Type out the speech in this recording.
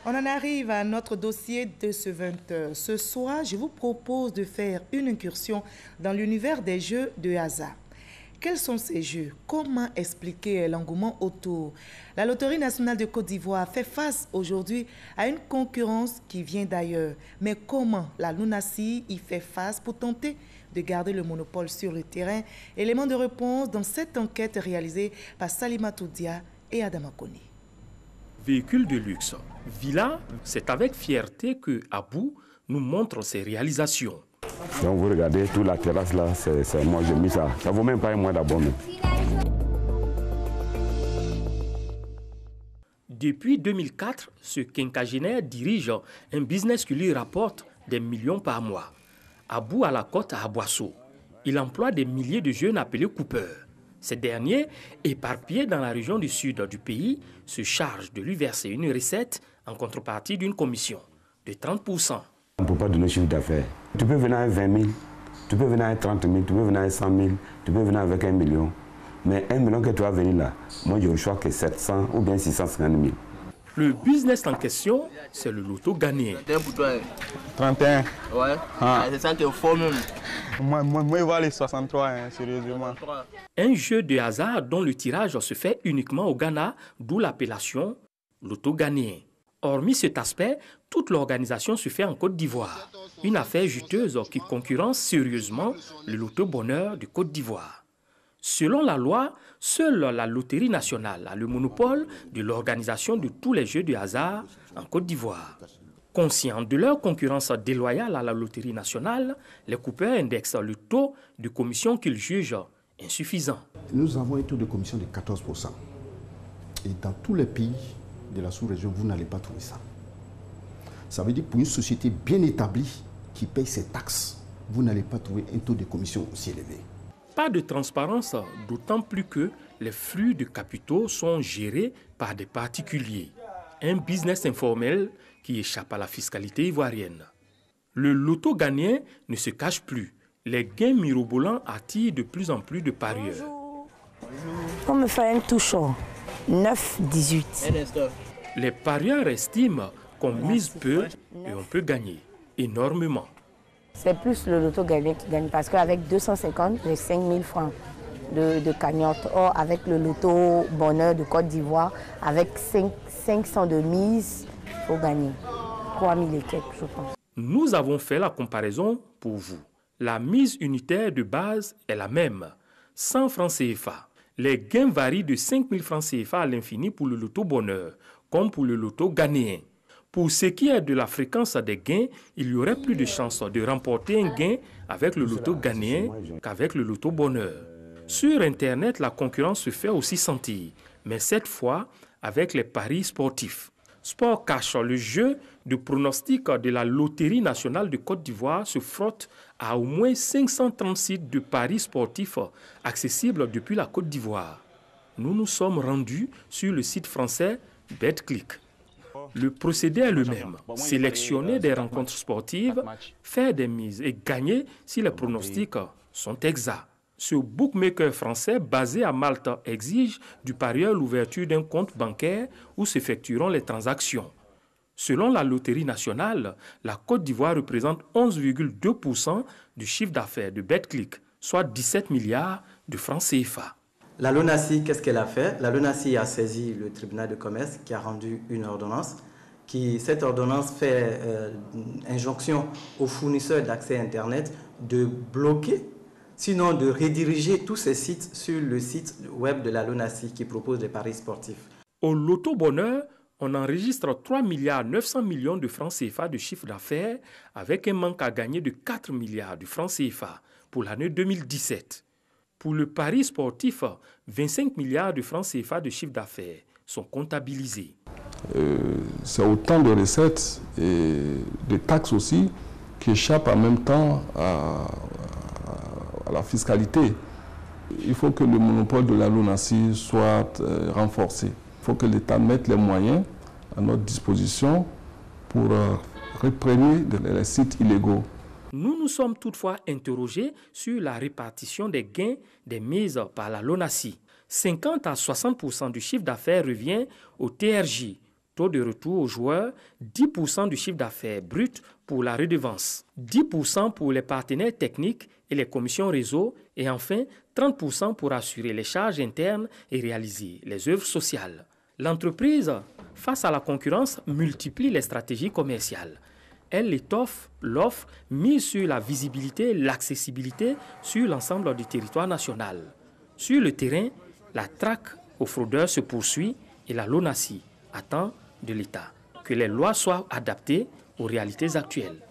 On en arrive à notre dossier de ce 20h. Ce soir, je vous propose de faire une incursion dans l'univers des jeux de hasard. Quels sont ces jeux? Comment expliquer l'engouement autour? La Loterie nationale de Côte d'Ivoire fait face aujourd'hui à une concurrence qui vient d'ailleurs. Mais comment la LUNASI y fait face pour tenter de garder le monopole sur le terrain? Élément de réponse dans cette enquête réalisée par Salima Toudia et Adama Kone. Véhicule de luxe, villa, c'est avec fierté que Abou nous montre ses réalisations. Donc vous regardez, toute la terrasse là, c'est moi j'ai mis ça. Ça vaut même pas un mois d'abonnement. Depuis 2004, ce quinquagénaire dirige un business qui lui rapporte des millions par mois. Abou à la côte à Aboisseau. Il emploie des milliers de jeunes appelés coupeurs. Ces derniers, éparpillés dans la région du sud du pays, se chargent de lui verser une recette en contrepartie d'une commission de 30%. On ne peut pas donner chiffre d'affaires. Tu peux venir avec 20 000, tu peux venir avec 30 000, tu peux venir avec 100 000, tu peux venir avec 1 million. Mais 1 million que tu vas venir là, moi je ne choisis que 700 ou bien 650 000. Le business en question, c'est le loto ghanéen. 31. Ouais, c'est ça qu'il faut même. Moi, il va aller 63, hein, sérieusement. Un jeu de hasard dont le tirage se fait uniquement au Ghana, d'où l'appellation loto ghanéen. Hormis cet aspect, toute l'organisation se fait en Côte d'Ivoire. Une affaire juteuse qui concurrence sérieusement le loto bonheur de Côte d'Ivoire. Selon la loi, seule la Loterie nationale a le monopole de l'organisation de tous les jeux de hasard en Côte d'Ivoire. Conscients de leur concurrence déloyale à la Loterie nationale, les coupeurs indexent le taux de commission qu'ils jugent insuffisant. Nous avons un taux de commission de 14%. Et dans tous les pays de la sous-région, vous n'allez pas trouver ça. Ça veut dire que pour une société bien établie qui paye ses taxes, vous n'allez pas trouver un taux de commission aussi élevé. Pas de transparence, d'autant plus que les flux de capitaux sont gérés par des particuliers. Un business informel qui échappe à la fiscalité ivoirienne. Le loto ghanéen ne se cache plus. Les gains mirobolants attirent de plus en plus de parieurs. On me fait un touchon, 9-18. Les parieurs estiment qu'on mise peu et on peut gagner énormément. C'est plus le loto ghanéen qui gagne parce qu'avec 250, j'ai 5 000 francs de cagnotte. Or, avec le loto bonheur de Côte d'Ivoire, avec 500 de mise, il faut gagner 3 000 et quelques, je pense. Nous avons fait la comparaison pour vous. La mise unitaire de base est la même, 100 francs CFA. Les gains varient de 5 000 francs CFA à l'infini pour le loto bonheur, comme pour le loto ghanéen. Pour ce qui est de la fréquence des gains, il y aurait plus de chances de remporter un gain avec le loto ghanéen qu'avec le loto bonheur. Sur Internet, la concurrence se fait aussi sentir, mais cette fois avec les paris sportifs. Sport Cash, le jeu de pronostic de la Loterie nationale de Côte d'Ivoire, se frotte à au moins 530 sites de paris sportifs accessibles depuis la Côte d'Ivoire. Nous nous sommes rendus sur le site français BetClick. Le procédé est le même. Sélectionner des rencontres sportives, faire des mises et gagner si les pronostics sont exacts. Ce bookmaker français basé à Malte exige du parieur l'ouverture d'un compte bancaire où s'effectueront les transactions. Selon la Loterie nationale, la Côte d'Ivoire représente 11,2% du chiffre d'affaires de BetClick, soit 17 milliards de francs CFA. La LUNASI, qu'est-ce qu'elle a fait? La LUNASI a saisi le tribunal de commerce qui a rendu une ordonnance. Cette ordonnance fait injonction aux fournisseurs d'accès Internet de bloquer, sinon de rediriger tous ces sites sur le site web de la LUNASI qui propose des paris sportifs. Au loto bonheur, on enregistre 3 milliards 900 millions de francs CFA de chiffre d'affaires avec un manque à gagner de 4 milliards de francs CFA pour l'année 2017. Pour le pari sportif, 25 milliards de francs CFA de chiffre d'affaires sont comptabilisés. C'est autant de recettes et de taxes aussi qui échappent en même temps à la fiscalité. Il faut que le monopole de la LUNASI soit renforcé. Il faut que l'État mette les moyens à notre disposition pour réprimer les sites illégaux. Nous nous sommes toutefois interrogés sur la répartition des gains des mises par la LUNASI. 50 à 60% du chiffre d'affaires revient au TRJ Taux de retour aux joueurs, 10% du chiffre d'affaires brut pour la redevance, 10% pour les partenaires techniques et les commissions réseau et enfin 30% pour assurer les charges internes et réaliser les œuvres sociales. L'entreprise, face à la concurrence, multiplie les stratégies commerciales. Elle étoffe l'offre mise sur la visibilité et l'accessibilité sur l'ensemble du territoire national. Sur le terrain, la traque aux fraudeurs se poursuit et la LONASE attend de l'État que les lois soient adaptées aux réalités actuelles.